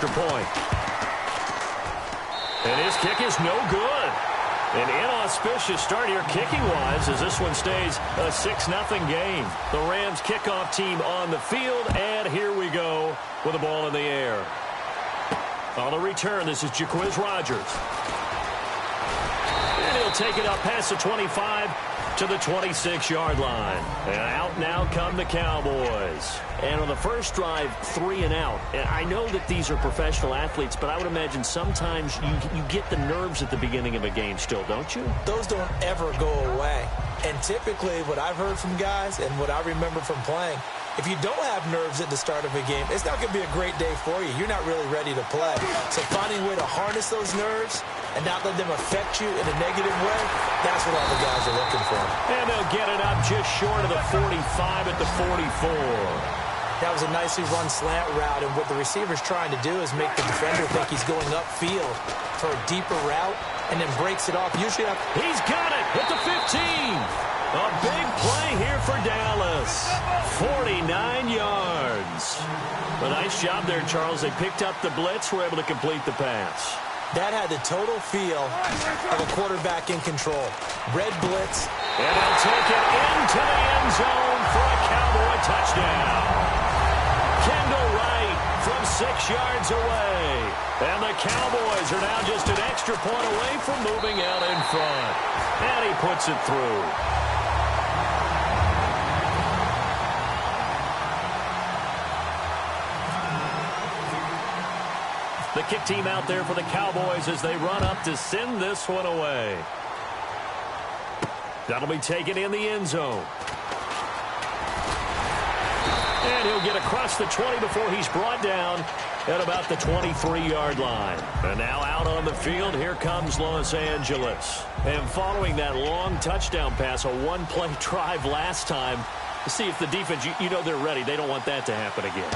extra point. And his kick is no good. An inauspicious start here kicking-wise as this one stays a 6-0 game. The Rams kickoff team on the field, and here we go with the ball in the air. On the return, this is Jaquiz Rogers. And he'll take it up past the 25 to the 26-yard line. And out now come the Cowboys. And on the first drive, 3 and out. And I know that these are professional athletes, but I would imagine sometimes you get the nerves at the beginning of a game still, don't you? Those don't ever go away. And typically what I've heard from guys and what I remember from playing, if you don't have nerves at the start of a game, it's not going to be a great day for you. You're not really ready to play. So finding a way to harness those nerves and not let them affect you in a negative way, that's what all the guys are looking for. And they'll get it up just short of the 45 at the 44. That was a nicely run slant route, and what the receiver's trying to do is make the defender think he's going upfield for a deeper route and then breaks it off. Usually he's got it at the 15. A big play here for Dallas. 49 yards. A nice job there, Charles. They picked up the blitz, were able to complete the pass. That had the total feel of a quarterback in control. Red blitz. And they'll take it into the end zone for a Cowboy touchdown. Kendall Wright from 6 yards away. And the Cowboys are now just an extra point away from moving out in front. And he puts it through. The kick team out there for the Cowboys as they run up to send this one away. That'll be taken in the end zone. And he'll get across the 20 before he's brought down at about the 23-yard line. And now out on the field, here comes Los Angeles. And following that long touchdown pass, a one-play drive last time, to see if the defense, you know they're ready. They don't want that to happen again.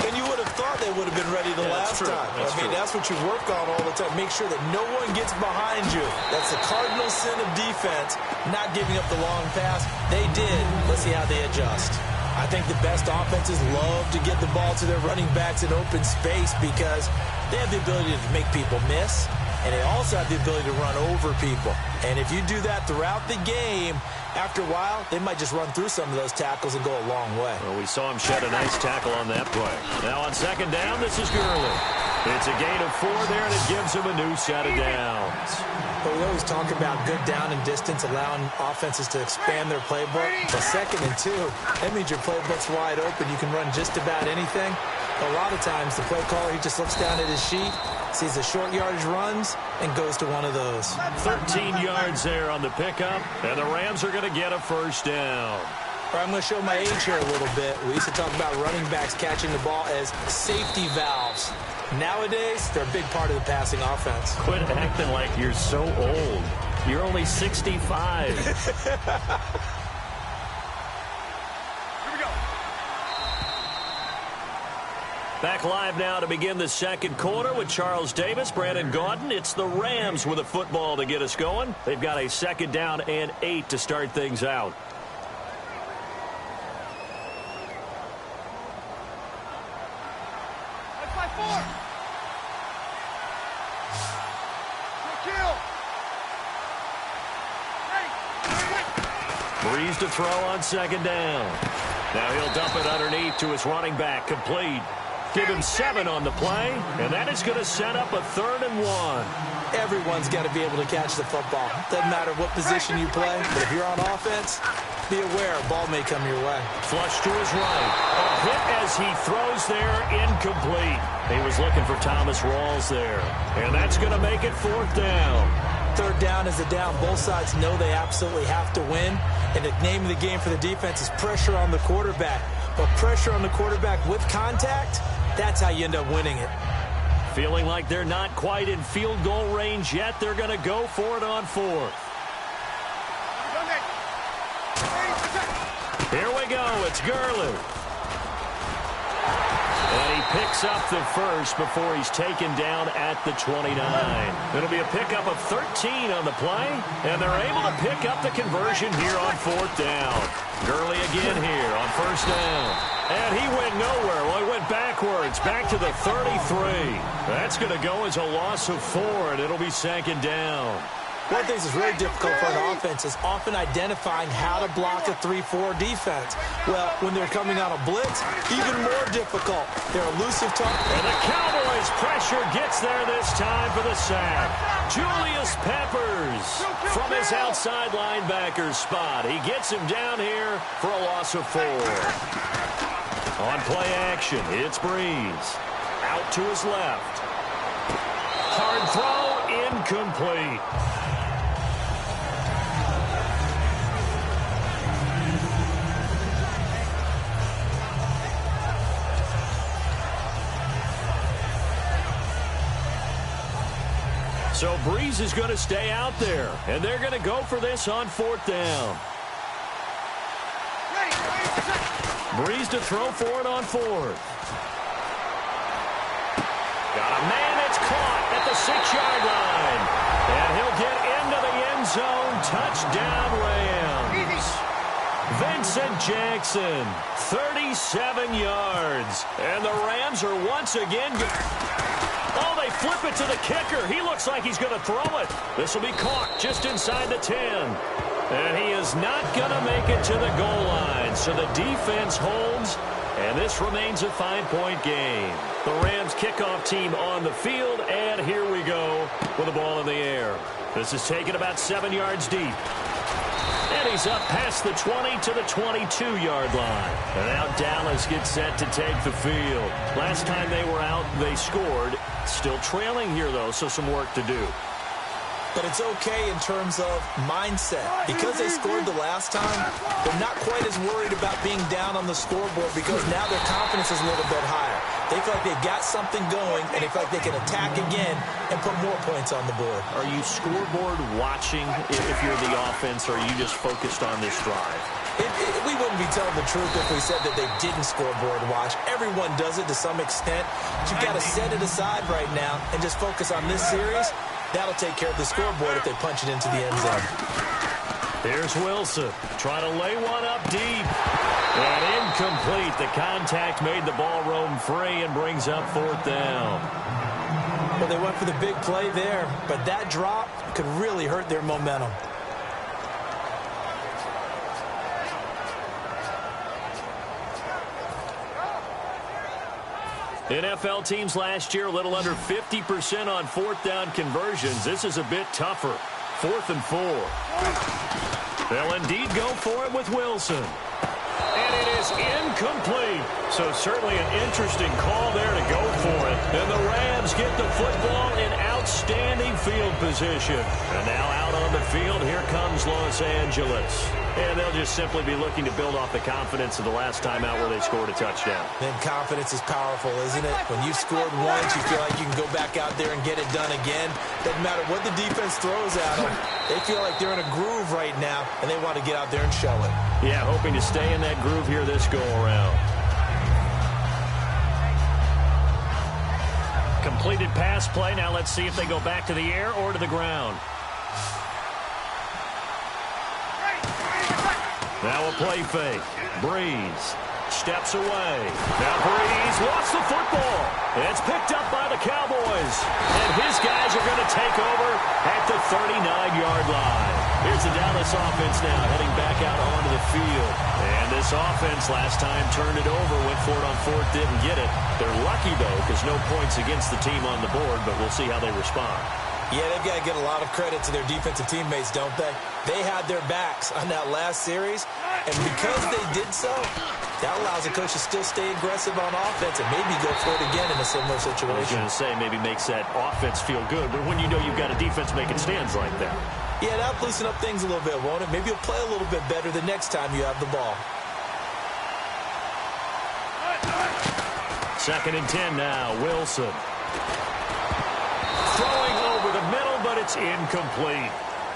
And you would have thought they would have been ready the last time. That's what you work on all the time. Make sure that no one gets behind you. That's the cardinal sin of defense, not giving up the long pass. They did. Let's see how they adjust. I think the best offenses love to get the ball to their running backs in open space because they have the ability to make people miss, and they also have the ability to run over people. And if you do that throughout the game, after a while, they might just run through some of those tackles and go a long way. Well, we saw him shed a nice tackle on that play. Now on second down, this is Gurley. It's a gain of 4 there, and it gives him a new set of downs. But we always talk about good down and distance, allowing offenses to expand their playbook. But 2nd and 2, that means your playbook's wide open. You can run just about anything. A lot of times, the play caller, he just looks down at his sheet, sees the short yardage runs, and goes to one of those. 13 yards there on the pickup, and the Rams are going to get a first down. I'm going to show my age here a little bit. We used to talk about running backs catching the ball as safety valves. Nowadays, they're a big part of the passing offense. Quit acting like you're so old. You're only 65. Back live now to begin the second quarter with Charles Davis, Brandon Gaudin. It's the Rams with a football to get us going. They've got a 2nd down and 8 to start things out. Breeze to throw on 2nd down. Now he'll dump it underneath to his running back, complete. Give him 7 on the play, and that is going to set up a 3rd and 1. Everyone's got to be able to catch the football. Doesn't matter what position you play, but if you're on offense, be aware a ball may come your way. Flush to his right. A hit as he throws there, incomplete. He was looking for Thomas Rawls there, and that's going to make it 4th down. 3rd down is a down. Both sides know they absolutely have to win, and the name of the game for the defense is pressure on the quarterback. But pressure on the quarterback with contact, that's how you end up winning it. Feeling like they're not quite in field goal range yet. They're going to go for it on 4th. Here we go. It's Gurley. And he picks up the first before he's taken down at the 29. It'll be a pickup of 13 on the play, and they're able to pick up the conversion here on 4th down. Gurley again here on 1st down. And he went nowhere. Well, he went backwards, back to the 33. That's going to go as a loss of 4, and it'll be 2nd down. One of the things that's really difficult for an offense is often identifying how to block a 3-4 defense. Well, when they're coming on a blitz, even more difficult. They're elusive targets. And the Cowboys' pressure gets there this time for the sack. Julius Peppers from his outside linebacker spot. He gets him down here for a loss of 4. On play action, it's Breeze. Out to his left. Hard throw, incomplete. So Breeze is going to stay out there, and they're going to go for this on 4th down. Breeze to throw for it on 4th. Got a man that's caught at the 6-yard line. And he'll get into the end zone. Touchdown, Rams. Vincent Jackson, 37 yards. And the Rams are once again... Oh, they flip it to the kicker. He looks like he's going to throw it. This will be caught just inside the 10. And he is not going to make it to the goal line. So the defense holds, and this remains a 5-point game. The Rams kickoff team on the field, and here we go with the ball in the air. This is taken about 7 yards deep. And he's up past the 20 to the 22-yard line. And now Dallas gets set to take the field. Last time they were out, they scored. Still trailing here, though, so some work to do. But it's okay in terms of mindset. Because they scored the last time, they're not quite as worried about being down on the scoreboard because now their confidence is a little bit higher. They feel like they've got something going, and they feel like they can attack again and put more points on the board. Are you scoreboard watching if you're the offense, or are you just focused on this drive? We wouldn't be telling the truth if we said that they didn't scoreboard watch. Everyone does it to some extent. But you've got to set it aside right now and just focus on this series. That'll take care of the scoreboard if they punch it into the end zone. Here's Wilson trying to lay one up deep. And incomplete. The contact made the ball roam free and brings up 4th down. Well, they went for the big play there, but that drop could really hurt their momentum. NFL teams last year a little under 50% on 4th down conversions. This is a bit tougher. 4th and 4. They'll indeed go for it with Wilson. And it is incomplete. So certainly an interesting call there to go for it. And the Rams get the football in outstanding field position. And now out on the field, here comes Los Angeles. And they'll just simply be looking to build off the confidence of the last time out where they scored a touchdown. Then confidence is powerful, isn't it? When you've scored once, you feel like you can go back out there and get it done again. Doesn't matter what the defense throws at them. They feel like they're in a groove right now, and they want to get out there and show it. Yeah, hoping to stay in that groove here this go-around. Completed pass play. Now let's see if they go back to the air or to the ground. Now a play fake. Breeze steps away. Now Breeze lost the football. It's picked up by the Cowboys. And his guys are going to take over at the 39-yard line. Here's the Dallas offense now heading back out onto the field. And this offense last time turned it over, went for it on 4th, didn't get it. They're lucky, though, because no points against the team on the board, but we'll see how they respond. Yeah, they've got to get a lot of credit to their defensive teammates, don't they? They had their backs on that last series, and because they did so, that allows the coach to still stay aggressive on offense and maybe go for it again in a similar situation. I was going to say, maybe makes that offense feel good, but when you know you've got a defense making stands like that. Yeah, that'll loosen up things a little bit, won't it? Maybe you'll play a little bit better the next time you have the ball. 2nd and 10 now, Wilson. Throwing over the middle, but it's incomplete.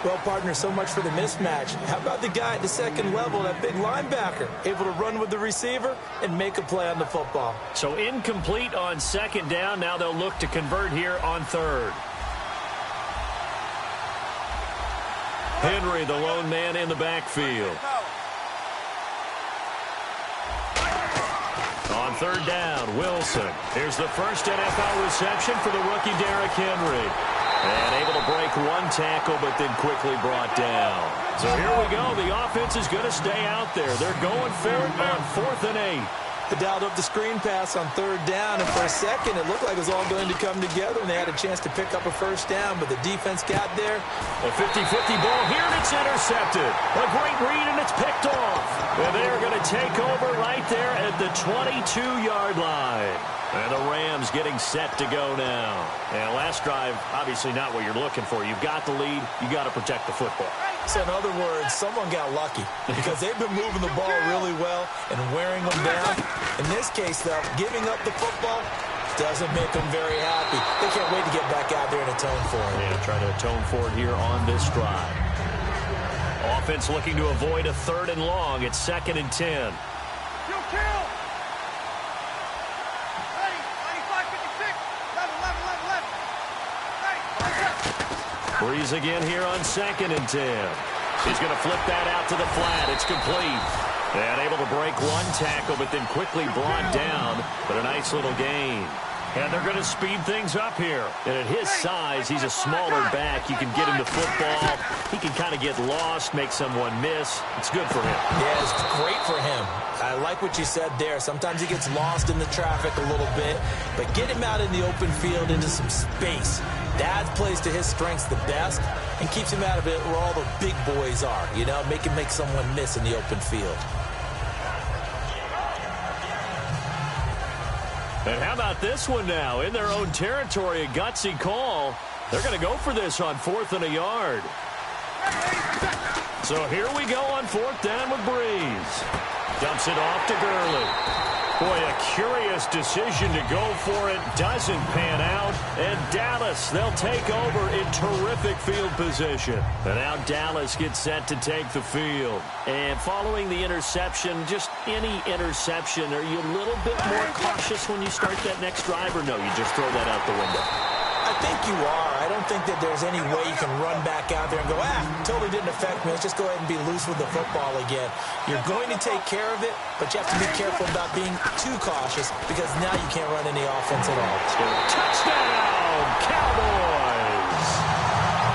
Well, partner, so much for the mismatch. How about the guy at the second level, that big linebacker, able to run with the receiver and make a play on the football? So incomplete on second down. Now they'll look to convert here on third. Henry, the lone man in the backfield. On third down, Wilson. Here's the first NFL reception for the rookie Derrick Henry. And able to break one tackle, but then quickly brought down. So here we go. The offense is going to stay out there. They're going for it on 4th and 8. They dialed up the screen pass on third down, and for a second, it looked like it was all going to come together, and they had a chance to pick up a first down, but the defense got there. A 50-50 ball here, and it's intercepted. A great read, and it's picked off. And they are going to take over right there at the 22-yard line. And the Rams getting set to go now. And last drive, obviously not what you're looking for. You've got the lead. You got to protect the football. So in other words, someone got lucky because they've been moving the ball really well and wearing them down. In this case, though, giving up the football doesn't make them very happy. They can't wait to get back out there and atone for it. Yeah, try to atone for it here on this drive. Offense looking to avoid a 3rd and long. It's 2nd and 10. Breeze again here on 2nd and 10. He's going to flip that out to the flat. It's complete. And able to break one tackle, but then quickly brought down. But a nice little gain. And they're going to speed things up here. And at his size, he's a smaller back. You can get him the football. He can kind of get lost, make someone miss. It's good for him. Yeah, it's great for him. I like what you said there. Sometimes he gets lost in the traffic a little bit. But get him out in the open field into some space. That plays to his strengths the best and keeps him out of it where all the big boys are. You know, make someone miss in the open field. And how about this one now? In their own territory, a gutsy call. They're going to go for this on 4th and a yard. So here we go on 4th down with Breeze. Dumps it off to Gurley. Boy, a curious decision to go for it. Doesn't pan out. And Dallas, they'll take over in terrific field position. And now Dallas gets set to take the field. And following the interception, just any interception, are you a little bit more cautious when you start that next drive, or no, you just throw that out the window? I think you are. I don't think that there's any way you can run back out there and go, totally didn't affect me. Let's just go ahead and be loose with the football again. You're going to take care of it, but you have to be careful about being too cautious because now you can't run any offense at all. Touchdown, Cowboys!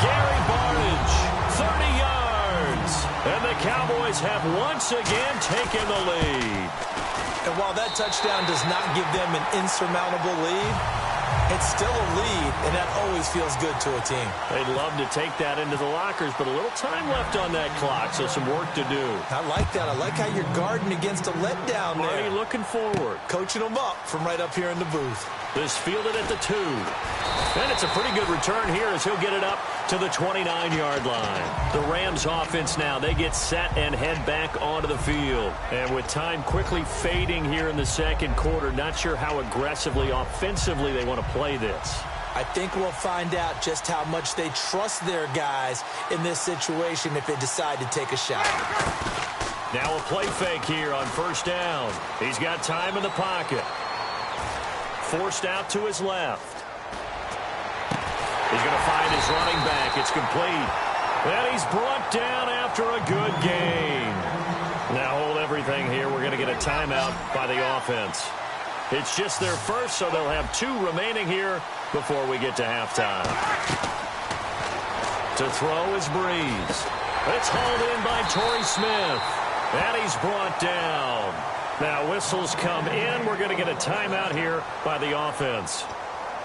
Gary Barnidge, 30 yards. And the Cowboys have once again taken the lead. And while that touchdown does not give them an insurmountable lead, it's still a lead, and that always feels good to a team. They'd love to take that into the lockers, but a little time left on that clock, so some work to do. I like that. I like how you're guarding against a letdown there. Already looking forward. Coaching them up from right up here in the booth. This fielded at the 2. And it's a pretty good return here as he'll get it up to the 29-yard line. The Rams offense now, they get set and head back onto the field. And with time quickly fading here in the second quarter, not sure how aggressively, offensively they want to play this. I think we'll find out just how much they trust their guys in this situation if they decide to take a shot. Now a play fake here on 1st down. He's got time in the pocket. Forced out to his left. He's going to find his running back. It's complete. And he's brought down after a good gain. Now hold everything here. We're going to get a timeout by the offense. It's just their first, so they'll have 2 remaining here before we get to halftime. To throw is Breeze. It's hauled in by Torrey Smith. And he's brought down. Now whistles come in. We're going to get a timeout here by the offense.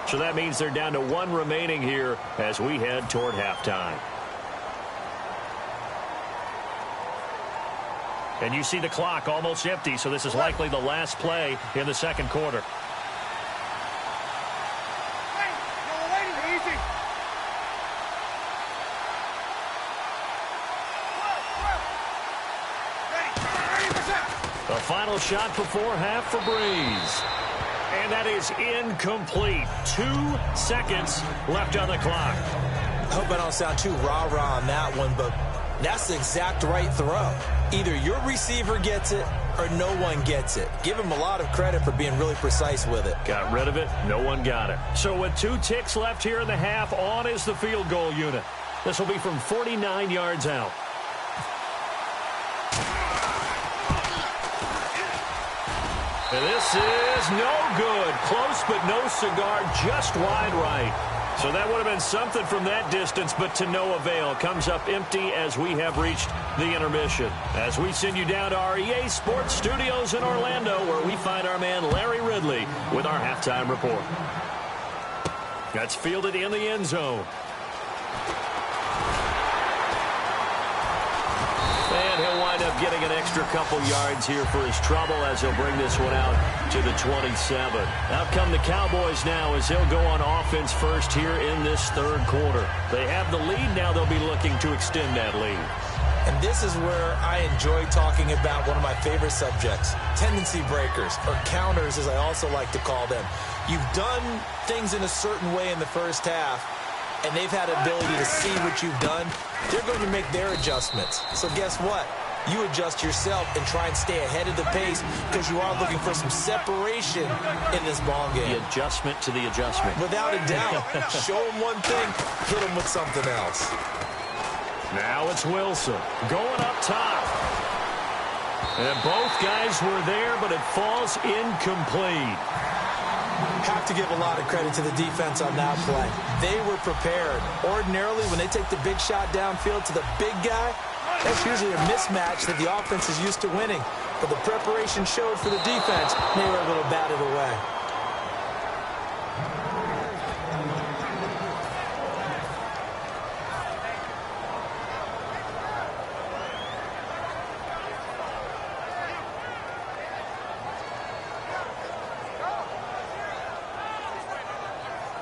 So that means they're down to 1 remaining here as we head toward halftime. And you see the clock almost empty, so this is likely the last play in the second quarter. The final shot before half for Breeze. And that is incomplete. 2 seconds left on the clock. I hope I don't sound too rah-rah on that one, but that's the exact right throw. Either your receiver gets it or no one gets it. Give him a lot of credit for being really precise with it. Got rid of it. No one got it. So with 2 ticks left here in the half, on is the field goal unit. This will be from 49 yards out. And this is no good. Close, but no cigar, just wide right. So that would have been something from that distance, but to no avail. Comes up empty as we have reached the intermission. As we send you down to our EA Sports Studios in Orlando, where we find our man Larry Ridley with our halftime report. That's fielded in the end zone. And he'll wind up getting an extra couple yards here for his trouble as he'll bring this one out to the 27. Out come the Cowboys now as they'll go on offense first here in this third quarter. They have the lead. Now they'll be looking to extend that lead. And this is where I enjoy talking about one of my favorite subjects, tendency breakers, or counters as I also like to call them. You've done things in a certain way in the first half, and they've had ability to see what you've done. They're going to make their adjustments. So guess what? You adjust yourself and try and stay ahead of the pace because you are looking for some separation in this ball game. The adjustment to the adjustment. Without a doubt. Show them one thing, hit them with something else. Now it's Wilson going up top. And both guys were there, but it falls incomplete. Have to give a lot of credit to the defense on that play. They were prepared. Ordinarily, when they take the big shot downfield to the big guy, that's usually a mismatch that the offense is used to winning. But the preparation showed for the defense. They were able to bat it away.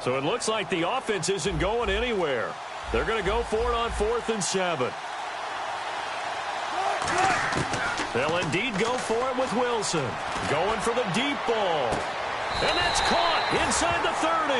So it looks like the offense isn't going anywhere. They're going to go for it on 4th and 7. They'll indeed go for it with Wilson. Going for the deep ball. And that's caught inside the 30.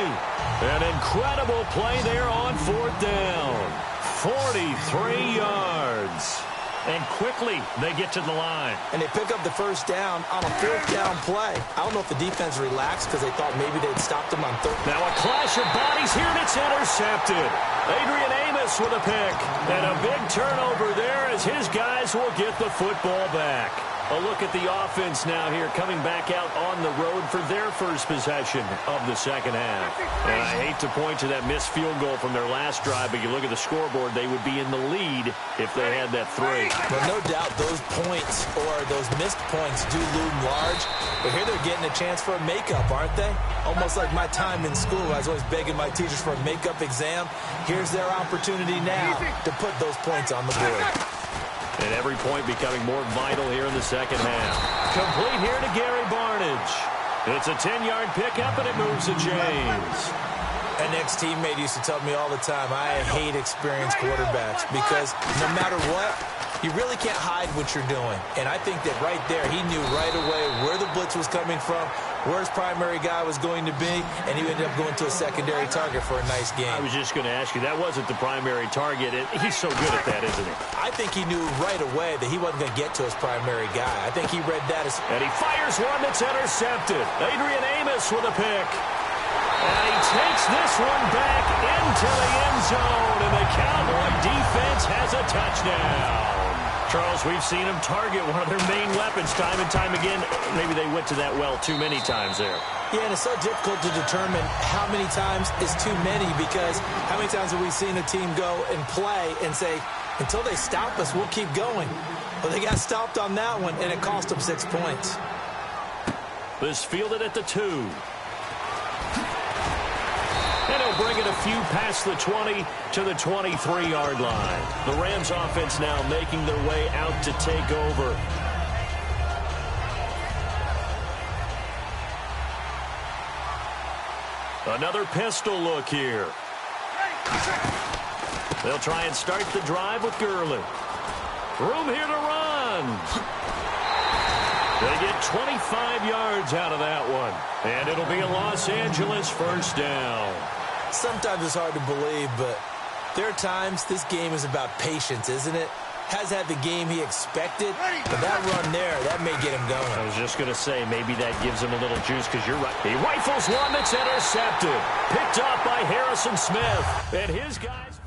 An incredible play there on 4th down. 43 yards. And quickly, they get to the line. And they pick up the first down on a 4th down play. I don't know if the defense relaxed because they thought maybe they'd stopped them on 3rd. Now a clash of bodies here, and it's intercepted. Adrian Amos with a pick. And a big turnover there as his guys will get the football back. A look at the offense now here, coming back out on the road for their first possession of the second half. And I hate to point to that missed field goal from their last drive, but you look at the scoreboard, they would be in the lead if they had that 3. Well, no doubt those points or those missed points do loom large. But here they're getting a chance for a makeup, aren't they? Almost like my time in school. I was always begging my teachers for a makeup exam. Here's their opportunity now to put those points on the board. And every point becoming more vital here in the second half. Complete here to Gary Barnidge. It's a 10-yard pickup, and it moves to James. An ex-teammate used to tell me all the time, I hate experienced quarterbacks because no matter what, you really can't hide what you're doing. And I think that right there, he knew right away where the blitz was coming from, where his primary guy was going to be, and he ended up going to a secondary target for a nice game. I was just going to ask you, that wasn't the primary target. He's so good at that, isn't he? I think he knew right away that he wasn't going to get to his primary guy. I think he read that as... And he fires one that's intercepted. Adrian Amos with a pick. And he takes this one back into the end zone, and the Cowboy defense has a touchdown. Charles, we've seen them target one of their main weapons time and time again. Maybe they went to that well too many times there. Yeah, and it's so difficult to determine how many times is too many because how many times have we seen a team go and play and say, until they stop us, we'll keep going. Well, they got stopped on that one, and it cost them 6 points. This fielded at the 2. And he'll bring it a few past the 20 to the 23-yard line. The Rams offense now making their way out to take over. Another pistol look here. They'll try and start the drive with Gurley. Room here to run. They get 25 yards out of that one. And it'll be a Los Angeles first down. Sometimes it's hard to believe, but There are times this game is about patience, isn't it? Has had the game he expected, but that run there, that may get him going. I was just going to say, maybe that gives him a little juice because you're right. He rifles one that's intercepted. Picked up by Harrison Smith. And his guys...